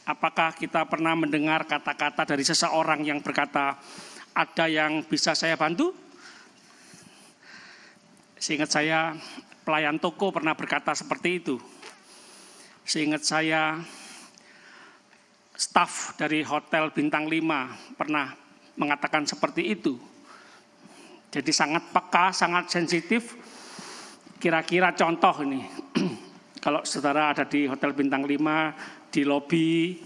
Apakah kita pernah mendengar kata-kata dari seseorang yang berkata, ada yang bisa saya bantu? Seingat saya, pelayan toko pernah berkata seperti itu. Seingat saya, staf dari hotel bintang 5 pernah mengatakan seperti itu. Jadi sangat peka, sangat sensitif. Kira-kira contoh ini, kalau saudara ada di hotel bintang 5, di lobi,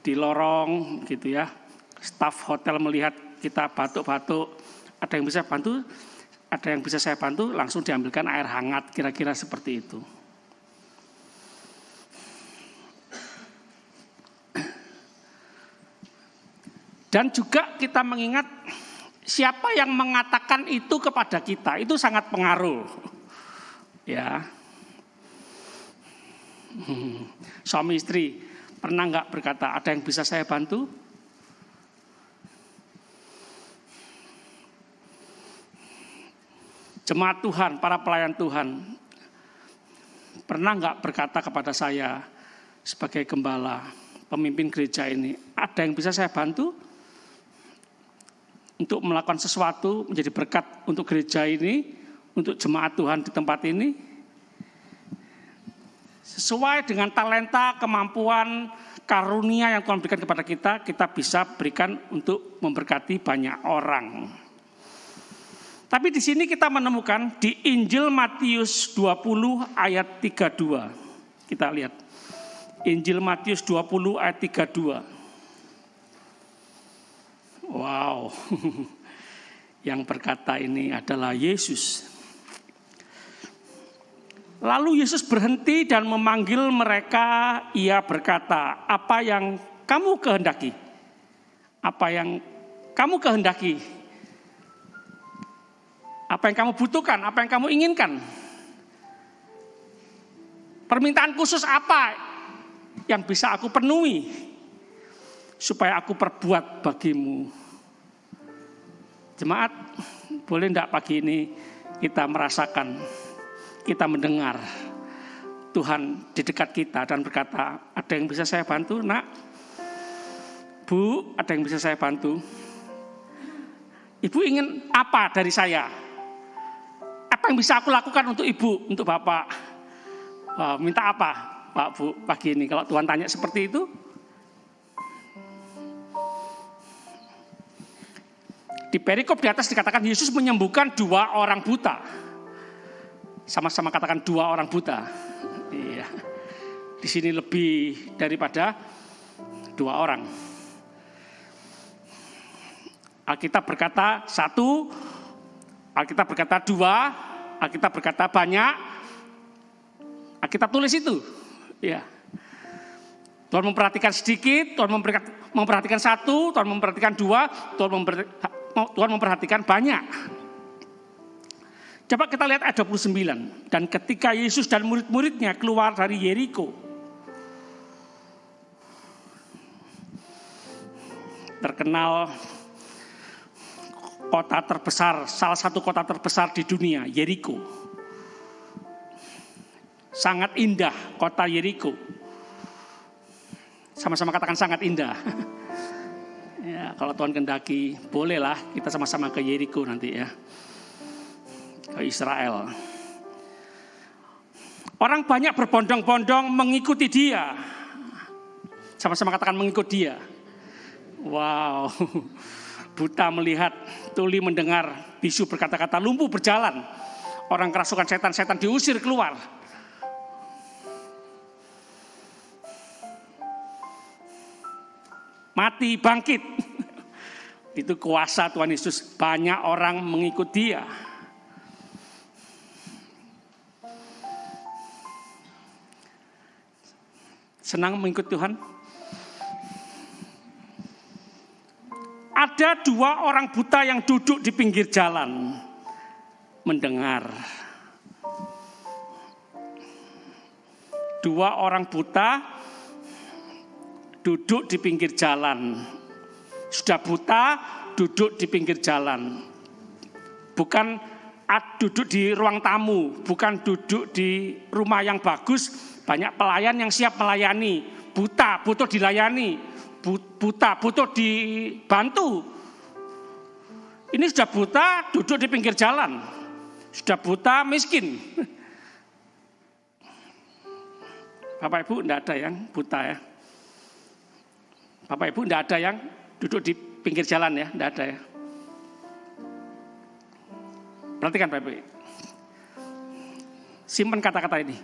di lorong gitu ya, staf hotel melihat kita batuk-batuk, ada yang bisa bantu, ada yang bisa saya bantu, langsung diambilkan air hangat, kira-kira seperti itu. Dan juga kita mengingat siapa yang mengatakan itu kepada kita, itu sangat pengaruh. Ya. Suami istri pernah nggak berkata, ada yang bisa saya bantu? Jemaat Tuhan, para pelayan Tuhan, pernah nggak berkata kepada saya sebagai gembala, pemimpin gereja ini, ada yang bisa saya bantu untuk melakukan sesuatu menjadi berkat untuk gereja ini, untuk jemaat Tuhan di tempat ini? Sesuai dengan talenta, kemampuan, karunia yang Tuhan berikan kepada kita, kita bisa berikan untuk memberkati banyak orang. Tapi di sini kita menemukan di Injil Matius 20 ayat 32. Kita lihat. Injil Matius 20 ayat 32. Wow. Yang berkata ini adalah Yesus. Lalu Yesus berhenti dan memanggil mereka, ia berkata, apa yang kamu kehendaki? Apa yang kamu kehendaki? Apa yang kamu butuhkan? Apa yang kamu inginkan? Permintaan khusus apa yang bisa aku penuhi supaya aku perbuat bagimu? Jemaat, boleh enggak pagi ini kita merasakan, kita mendengar Tuhan di dekat kita dan berkata, ada yang bisa saya bantu, nak? Bu, ada yang bisa saya bantu? Ibu ingin apa dari saya? Apa yang bisa aku lakukan untuk ibu, untuk bapak? Minta apa, Pak, Bu, pagi ini? Kalau Tuhan tanya seperti itu, di perikop di atas dikatakan Yesus menyembuhkan 2 orang buta. Sama-sama katakan 2 orang buta. Iya. Di sini lebih daripada 2 orang. Alkitab berkata 1, Alkitab berkata 2, Alkitab berkata banyak. Alkitab tulis itu. Ya. Tuhan memperhatikan sedikit, Tuhan memperhatikan 1, Tuhan memperhatikan 2, Tuhan memperhatikan banyak. Coba kita lihat ayat 29. Dan ketika Yesus dan murid-muridnya keluar dari Yeriko, terkenal kota terbesar, salah satu kota terbesar di dunia, Yeriko. Sangat indah kota Yeriko. Sama-sama katakan sangat indah. Ya, kalau Tuhan kehendaki, bolehlah kita sama-sama ke Yeriko nanti ya. Ke Israel. Orang banyak berbondong-bondong mengikuti dia. Sama-sama katakan mengikuti dia. Wow. Buta melihat, tuli mendengar, bisu berkata-kata, lumpuh berjalan. Orang kerasukan setan-setan diusir keluar. Mati bangkit. Itu kuasa Tuhan Yesus. Banyak orang mengikut dia. Senang mengikut Tuhan? Ada 2 orang buta yang duduk di pinggir jalan mendengar. 2 orang buta duduk di pinggir jalan. Sudah buta, duduk di pinggir jalan. Bukan duduk di ruang tamu, bukan duduk di rumah yang bagus, banyak pelayan yang siap melayani, buta, butuh dilayani, buta, butuh dibantu. Ini sudah buta, duduk di pinggir jalan. Sudah buta, miskin. Bapak Ibu enggak ada yang buta ya. Bapak Ibu enggak ada yang duduk di pinggir jalan ya, enggak ada ya. Perhatikan Bapak Ibu. Simpan kata-kata ini.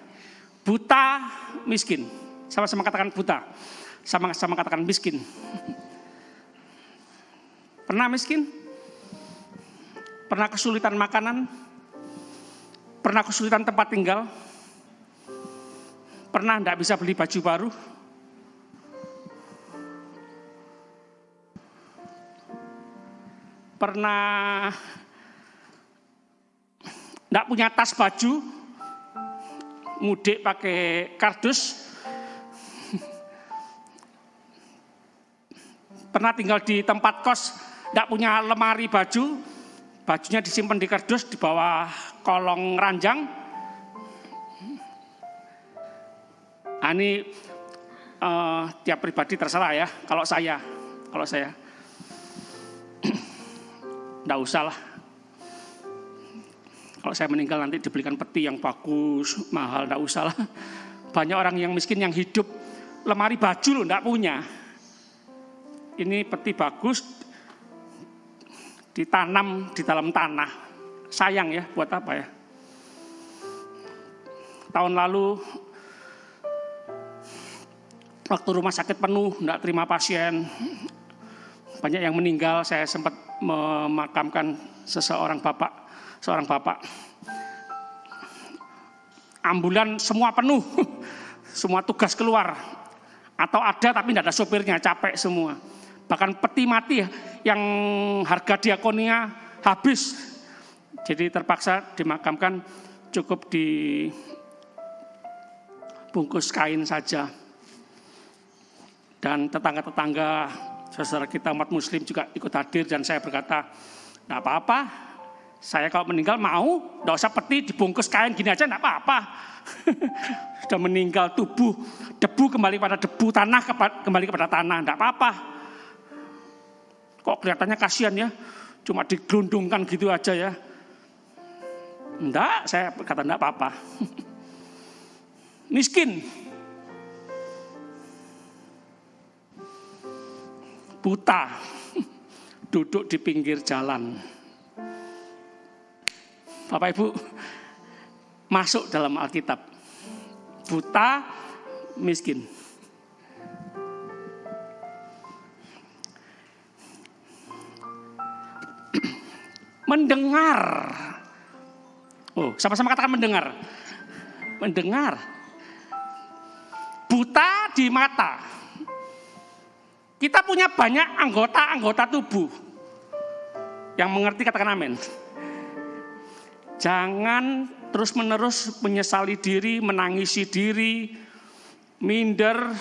Buta, miskin. Sama-sama katakan buta. Sama-sama katakan miskin. Pernah miskin? Pernah kesulitan makanan? Pernah kesulitan tempat tinggal? Pernah enggak bisa beli baju baru? Pernah enggak punya tas baju? Mudik pakai kardus? Pernah tinggal di tempat kos, enggak punya lemari baju? Bajunya disimpan di kardus di bawah kolong ranjang? Ini tiap pribadi terserah ya. Kalau saya enggak usah lah. Kalau saya meninggal nanti dibelikan peti yang bagus, mahal, enggak usah lah. Banyak orang yang miskin yang hidup lemari baju loh enggak punya. Ini peti bagus ditanam di dalam tanah. Sayang ya, buat apa ya? Tahun lalu waktu rumah sakit penuh, enggak terima pasien, banyak yang meninggal. Saya sempat memakamkan seorang bapak. Ambulan semua penuh, semua tugas keluar. Atau ada tapi tidak ada sopirnya, capek semua. Bahkan peti mati yang harga diakonia habis. Jadi terpaksa dimakamkan, cukup dibungkus kain saja. Dan tetangga-tetangga, saudara kita umat muslim juga ikut hadir, dan saya berkata, enggak apa-apa, saya kalau meninggal mau, enggak usah peti, dibungkus kain gini aja enggak apa-apa. Sudah meninggal, tubuh, debu kembali pada debu, tanah kembali kepada tanah, enggak apa-apa. Kok kelihatannya kasihan ya, cuma digelundungkan gitu aja ya. Enggak, saya berkata enggak apa-apa. Miskin, buta, duduk di pinggir jalan. Bapak Ibu, masuk dalam Alkitab. Buta, miskin. Mendengar. Oh, sama-sama katakan mendengar. Mendengar. Buta di mata. Kita punya banyak anggota tubuh. Yang mengerti katakan amin. Jangan terus-menerus menyesali diri, menangisi diri, minder,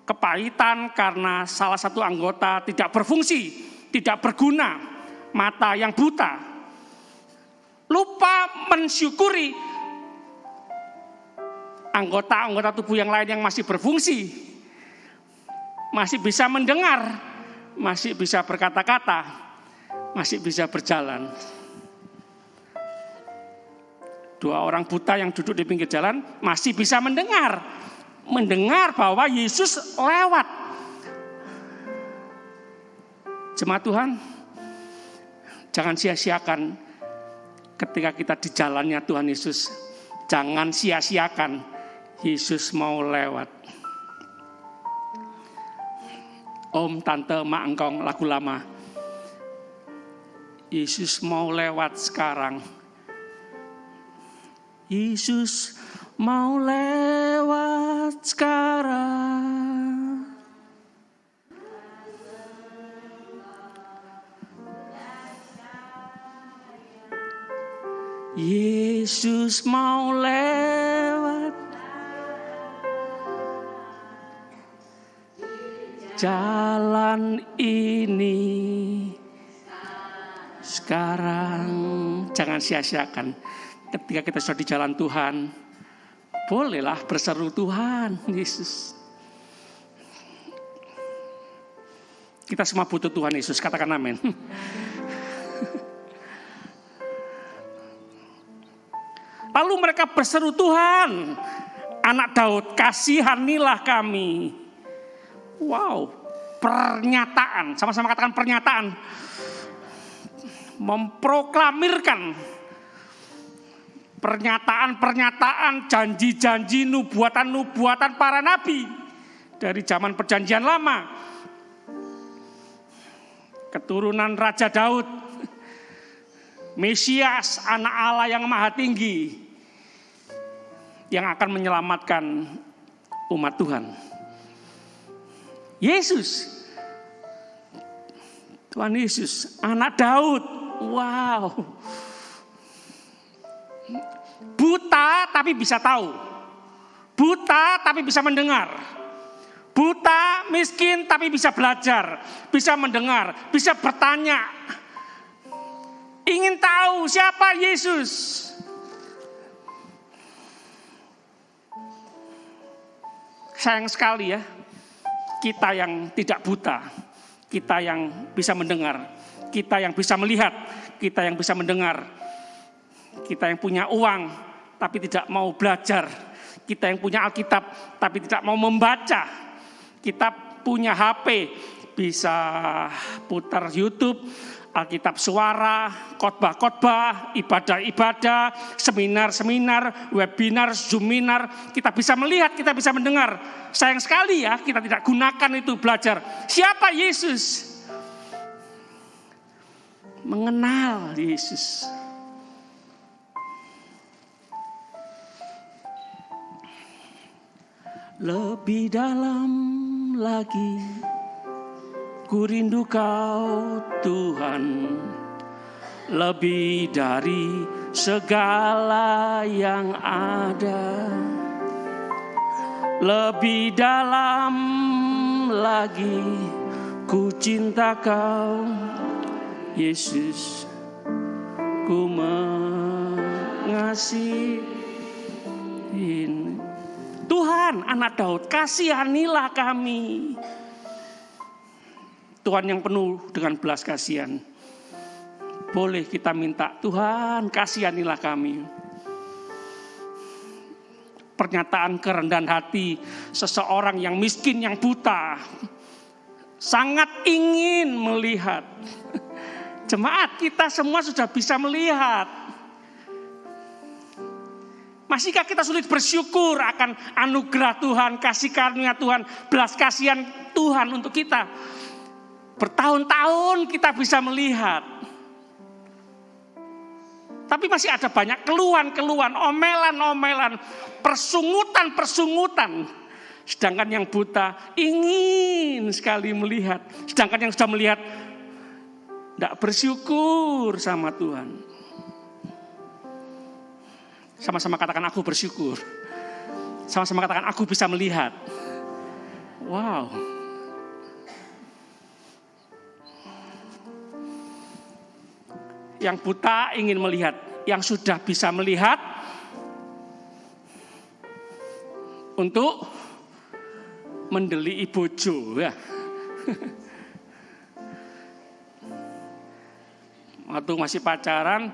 kepahitan karena salah satu anggota tidak berfungsi, tidak berguna, mata yang buta. Lupa mensyukuri anggota-anggota tubuh yang lain yang masih berfungsi, masih bisa mendengar, masih bisa berkata-kata, masih bisa berjalan. Dua orang buta yang duduk di pinggir jalan masih bisa mendengar bahwa Yesus lewat. Jemaat Tuhan, jangan sia-siakan ketika kita di jalannya Tuhan Yesus. Jangan sia-siakan, Yesus mau lewat. Om, tante, mak, engkong, lagu lama. Yesus mau lewat sekarang. Yesus mau lewat sekarang. Yesus mau lewat jalan ini sekarang. Jangan sia-siakan ketika kita sudah di jalan Tuhan. Bolehlah berseru Tuhan Yesus. Kita semua butuh Tuhan Yesus, katakan amin. Lalu mereka berseru, Tuhan, Anak Daud, kasihanilah kami. Wow, pernyataan, sama-sama katakan pernyataan. Memproklamirkan pernyataan-pernyataan, janji-janji, nubuatan-nubuatan para nabi dari zaman perjanjian lama. Keturunan Raja Daud, Mesias, anak Allah yang maha tinggi, yang akan menyelamatkan umat Tuhan. Yesus, Tuhan Yesus, anak Daud. Wow. Buta tapi bisa tahu. Buta tapi bisa mendengar. Buta, miskin tapi bisa belajar, bisa mendengar, bisa bertanya. Ingin tahu siapa Yesus. Sayang sekali ya, kita yang tidak buta, kita yang bisa mendengar, kita yang bisa melihat, kita yang bisa mendengar, kita yang punya uang tapi tidak mau belajar, kita yang punya Alkitab tapi tidak mau membaca, kita punya HP bisa putar YouTube, Alkitab suara, khotbah-khotbah, ibadah-ibadah, seminar-seminar, webinar, zoominar. Kita bisa melihat, kita bisa mendengar. Sayang sekali ya, kita tidak gunakan itu belajar. Siapa Yesus? Mengenal Yesus. Lebih dalam lagi ku rindu Kau Tuhan, lebih dari segala yang ada. Lebih dalam lagi ku cinta Kau Yesus, ku mengasihi. Tuhan, Anak Daud, kasihanilah kami. Tuhan yang penuh dengan belas kasihan. Boleh kita minta, Tuhan kasihanilah kami. Pernyataan kerendahan hati seseorang yang miskin, yang buta, sangat ingin melihat. Jemaat, kita semua sudah bisa melihat. Masihkah kita sulit bersyukur akan anugerah Tuhan, kasih karunia Tuhan, belas kasihan Tuhan untuk kita? Bertahun-tahun kita bisa melihat. Tapi masih ada banyak keluhan-keluhan, omelan-omelan, persungutan-persungutan. Sedangkan yang buta ingin sekali melihat. Sedangkan yang sudah melihat tidak bersyukur sama Tuhan. Sama-sama katakan aku bersyukur. Sama-sama katakan aku bisa melihat. Wow. Yang buta ingin melihat, yang sudah bisa melihat untuk mendelik bojo ya. Waktu masih pacaran,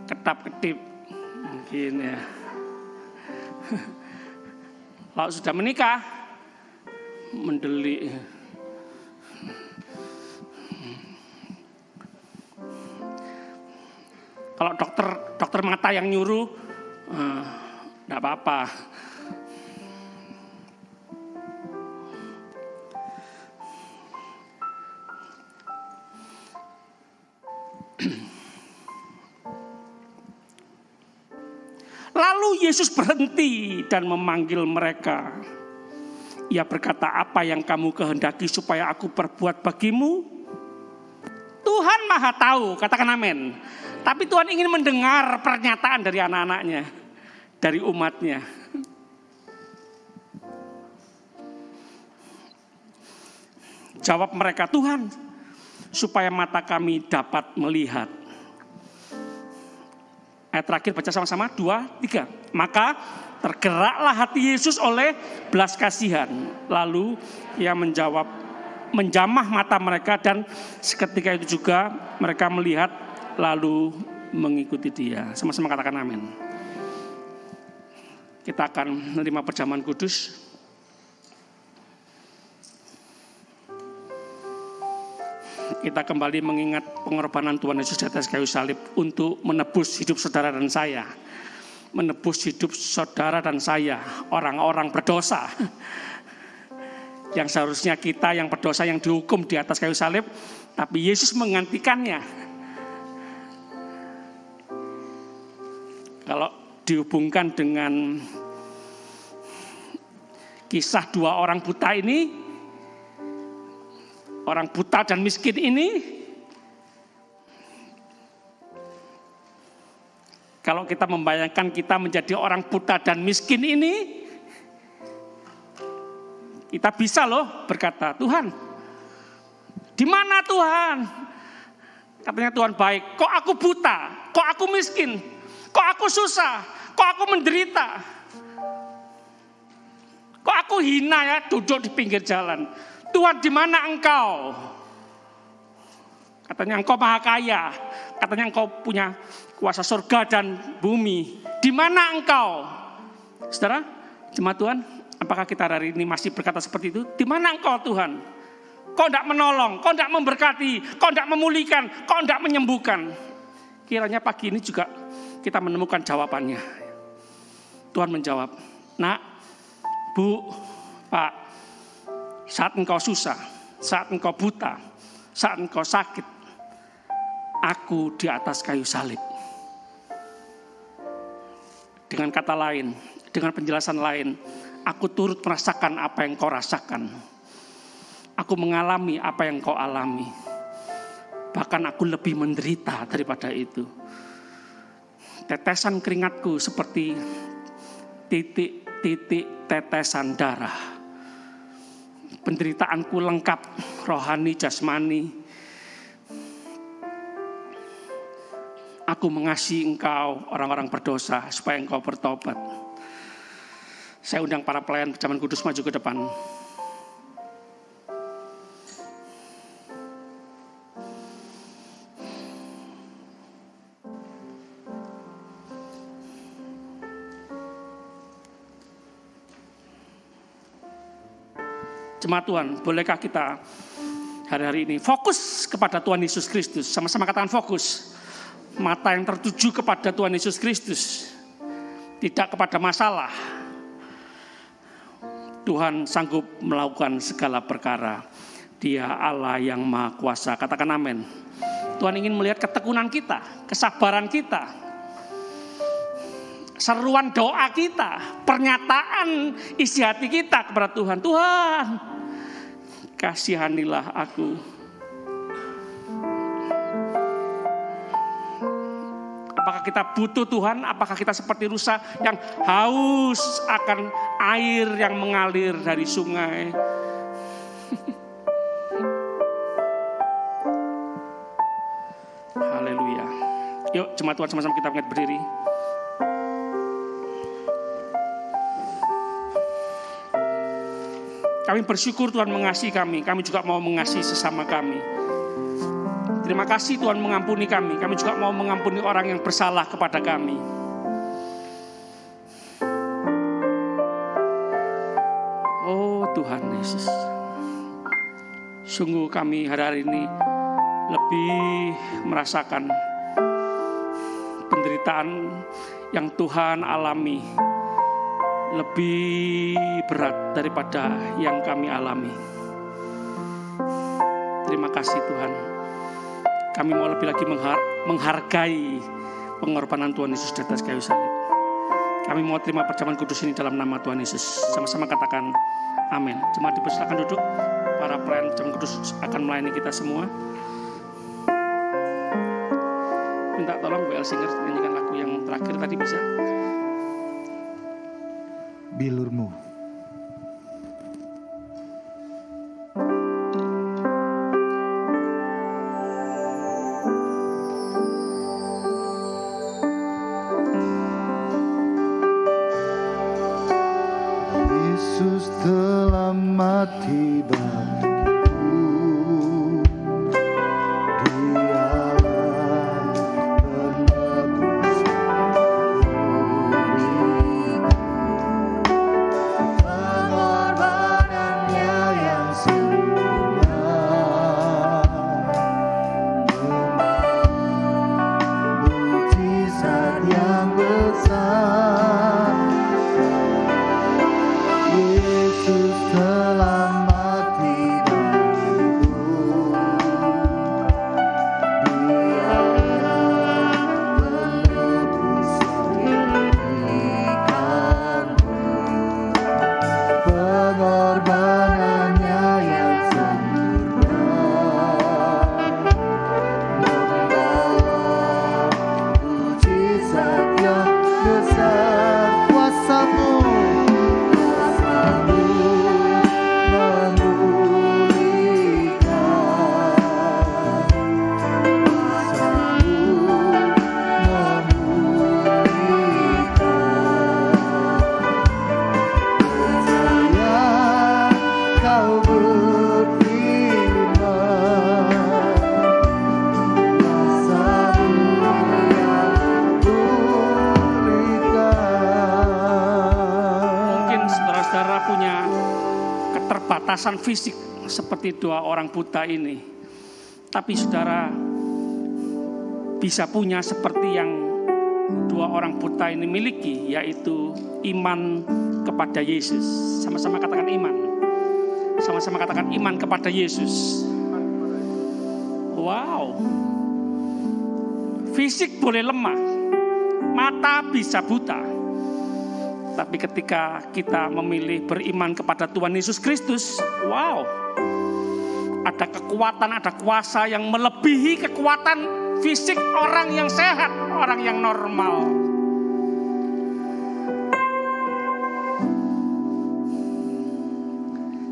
ketap-ketip mungkin ya. Kalau sudah menikah, mendelik. Kalau dokter mata yang nyuruh, enggak apa-apa. Lalu Yesus berhenti dan memanggil mereka. Ia berkata, apa yang kamu kehendaki supaya aku perbuat bagimu? Tuhan Maha tahu, katakan amin. Tapi Tuhan ingin mendengar pernyataan dari anak-anaknya, dari umatnya. Jawab mereka, Tuhan, supaya mata kami dapat melihat. Ayat terakhir baca sama-sama, 2, 3. Maka Tergeraklah hati Yesus oleh belas kasihan. Lalu ia menjamah mata mereka, dan seketika itu juga mereka melihat lalu mengikuti dia. Sama-sama katakan amin. Kita akan menerima perjamuan kudus. Kita kembali mengingat pengorbanan Tuhan Yesus di atas kayu salib untuk menebus hidup saudara dan saya. Menebus hidup saudara dan saya, orang-orang berdosa. Yang seharusnya kita yang berdosa yang dihukum di atas kayu salib, tapi Yesus menggantikannya. Kalau dihubungkan dengan kisah dua orang buta ini, orang buta dan miskin ini, kalau kita membayangkan kita menjadi orang buta dan miskin ini, kita bisa loh berkata, Tuhan, di mana Tuhan? Katanya Tuhan baik. Kok aku buta? Kok aku miskin? Kok aku susah? Kok aku menderita? Kok aku hina ya duduk di pinggir jalan? Tuhan, di mana Engkau? Katanya Engkau maha kaya. Katanya Engkau punya kuasa surga dan bumi. Di mana Engkau? Saudara, jemaat Tuhan, apakah kita hari ini masih berkata seperti itu? Di mana Engkau Tuhan? Kau tidak menolong, Kau tidak memberkati, Kau tidak memulihkan, Kau tidak menyembuhkan. Kiranya pagi ini juga kita menemukan jawabannya. Tuhan menjawab, Nak, Bu, Pak, saat engkau susah, saat engkau buta, saat engkau sakit, aku di atas kayu salib. Dengan kata lain, dengan penjelasan lain, aku turut merasakan apa yang kau rasakan. Aku mengalami apa yang kau alami. Bahkan aku lebih menderita daripada itu. Tetesan keringatku seperti titik-titik tetesan darah. Penderitaanku lengkap, rohani, jasmani. Aku mengasihi engkau, orang-orang berdosa, supaya engkau bertobat. Saya undang para pelayan perjamuan kudus maju ke depan. Jemaat Tuhan, bolehkah kita hari-hari ini fokus kepada Tuhan Yesus Kristus? Sama-sama katakan fokus. Mata yang tertuju kepada Tuhan Yesus Kristus, tidak kepada masalah. Tuhan sanggup melakukan segala perkara. Dia Allah yang Maha Kuasa. Katakan amin. Tuhan ingin melihat ketekunan kita, kesabaran kita, seruan doa kita, pernyataan isi hati kita kepada Tuhan. Tuhan, kasihanilah aku. Apakah kita butuh Tuhan? Apakah kita seperti rusa yang haus akan air yang mengalir dari sungai? Haleluya. Yuk jemaat Tuhan, sama-sama kita angkat berdiri. Kami bersyukur Tuhan mengasihi kami. Kami juga mau mengasihi sesama kami. Terima kasih Tuhan mengampuni kami. Kami juga mau mengampuni orang yang bersalah kepada kami. Oh Tuhan Yesus, sungguh kami hari-hari ini lebih merasakan penderitaan yang Tuhan alami lebih berat daripada yang kami alami. Terima kasih Tuhan. Kami mau lebih lagi menghargai pengorbanan Tuhan Yesus di atas kayu salib. Kami mau terima perjamuan kudus ini dalam nama Tuhan Yesus. Sama-sama katakan amin. Jemaat dipersilakan duduk. Para pelayan perjamuan kudus akan melayani kita semua. Minta tolong WL Singer nyanyikan lagu yang terakhir tadi, bisa? Bilurmu. Yesus telah mati bagiku, Dialah penebus pengorbanannya yang sempurna, mukjizat yang besar. Yesus telah mati bagiku, Dialah penebus berikanku, pengorbanannya yang sempurna, membawa mukjizat yang besar. Kuasa-Mu keterbatasan fisik seperti dua orang buta ini, tapi saudara bisa punya seperti yang dua orang buta ini miliki, yaitu iman kepada Yesus. Sama-sama katakan iman. Sama-sama katakan iman kepada Yesus. Wow. Fisik boleh lemah, mata bisa buta, tapi ketika kita memilih beriman kepada Tuhan Yesus Kristus, wow, ada kekuatan, ada kuasa yang melebihi kekuatan fisik orang yang sehat, orang yang normal.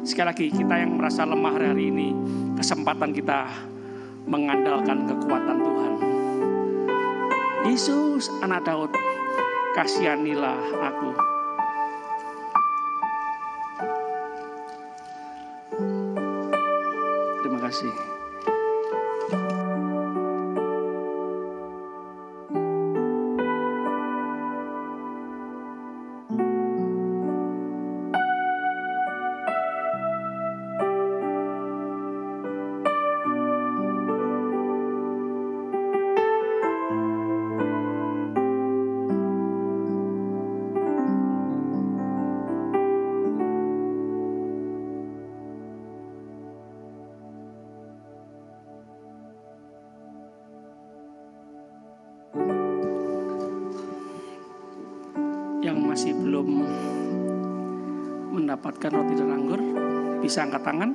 Sekali lagi, kita yang merasa lemah hari ini, kesempatan kita mengandalkan kekuatan Tuhan. Yesus, anak Daud, kasihanilah aku. Terima kasih. Yang masih belum mendapatkan roti dan anggur, bisa angkat tangan.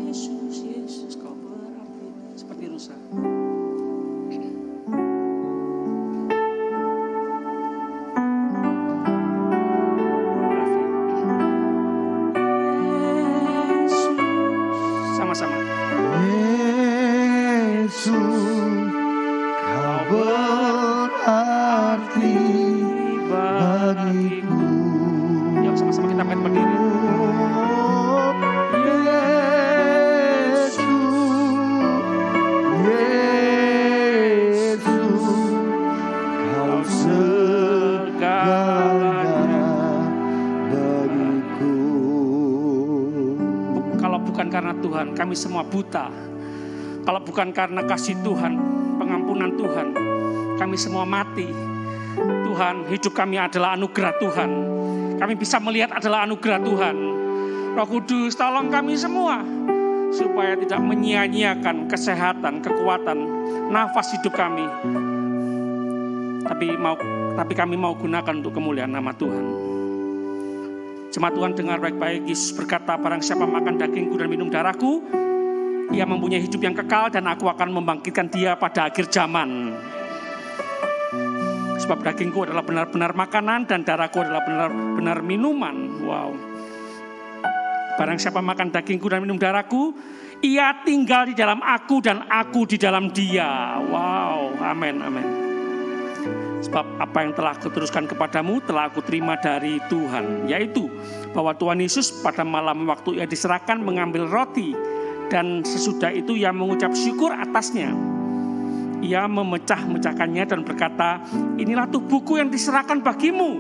Yesus, Yesus, kau berapi seperti rusa. Sama-sama. Yesus, kau berarti bagiku. Yuk sama-sama kita bangkit berdiri. Yesus, kau segalanya bagiku. Kalau bukan karena Tuhan, kami semua buta. Kalau bukan karena kasih Tuhan, pengampunan Tuhan, kami semua mati. Tuhan, hidup kami adalah anugerah Tuhan. Kami bisa melihat adalah anugerah Tuhan. Roh Kudus, tolong kami semua supaya tidak menyia-nyiakan kesehatan, kekuatan, nafas hidup kami. Tapi kami mau gunakan untuk kemuliaan nama Tuhan. Jemaat Tuhan, dengar baik-baik. Yesus berkata, barang siapa makan dagingku dan minum darahku, ia mempunyai hidup yang kekal dan aku akan membangkitkan dia pada akhir zaman. Sebab dagingku adalah benar-benar makanan dan darahku adalah benar-benar minuman. Wow. Barang siapa makan dagingku dan minum darahku, ia tinggal di dalam aku dan aku di dalam dia. Wow, amin, amin. Sebab apa yang telah kuteruskan kepadamu telah aku terima dari Tuhan, yaitu bahwa Tuhan Yesus pada malam waktu ia diserahkan mengambil roti, dan sesudah itu ia mengucap syukur atasnya. Ia memecah-mecahkannya dan berkata, inilah tubuhku yang diserahkan bagimu.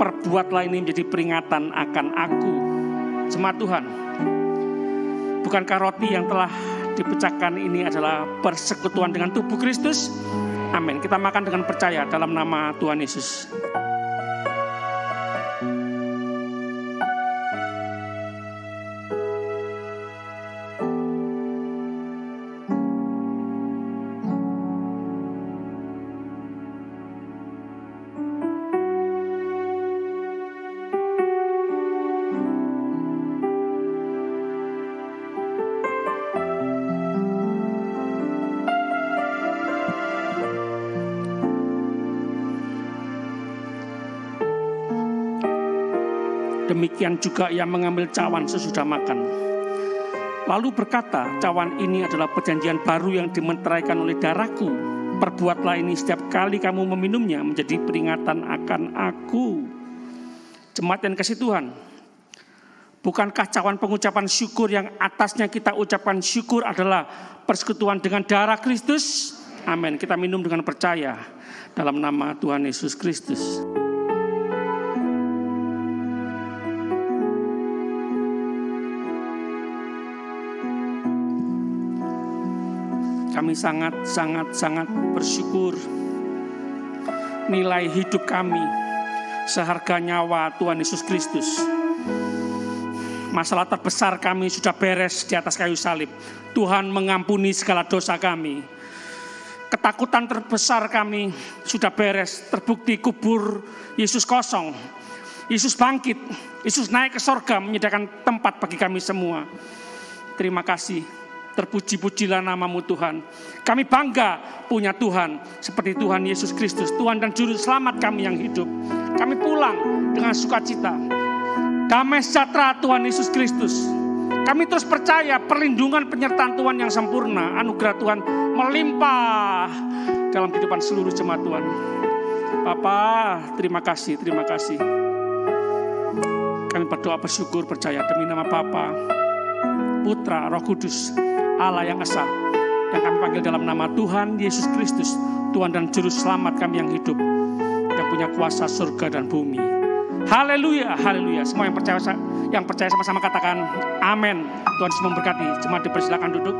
Perbuatlah ini menjadi peringatan akan aku. Jemaat Tuhan, bukankah roti yang telah dipecahkan ini adalah persekutuan dengan tubuh Kristus? Amin. Kita makan dengan percaya dalam nama Tuhan Yesus. Demikian juga ia mengambil cawan sesudah makan. Lalu berkata, cawan ini adalah perjanjian baru yang dimeteraikan oleh darahku. Perbuatlah ini setiap kali kamu meminumnya menjadi peringatan akan aku. Jemaat yang kasih Tuhan, bukankah cawan pengucapan syukur yang atasnya kita ucapkan syukur adalah persekutuan dengan darah Kristus? Amin. Kita minum dengan percaya dalam nama Tuhan Yesus Kristus. Kami sangat bersyukur nilai hidup kami seharga nyawa Tuhan Yesus Kristus. Masalah terbesar kami sudah beres di atas kayu salib. Tuhan mengampuni segala dosa kami. Ketakutan terbesar kami sudah beres, terbukti kubur Yesus kosong. Yesus bangkit, Yesus naik ke sorga menyediakan tempat bagi kami semua. Terima kasih. Terpuji-pujilah namamu Tuhan. Kami bangga punya Tuhan seperti Tuhan Yesus Kristus, Tuhan dan Juru Selamat kami yang hidup. Kami pulang dengan sukacita. Damai sejahtera Tuhan Yesus Kristus. Kami terus percaya perlindungan penyertaan Tuhan yang sempurna, anugerah Tuhan melimpah dalam kehidupan seluruh jemaat Tuhan. Bapa, terima kasih. Kami berdoa bersyukur percaya demi nama Bapa, Putra, Roh Kudus, Allah yang esa, yang kami panggil dalam nama Tuhan Yesus Kristus, Tuhan dan Juru Selamat kami yang hidup, yang punya kuasa surga dan bumi. Haleluya, haleluya. Semua yang percaya sama-sama katakan amin. Tuhan Yesus memberkati. Jemaat dipersilakan duduk.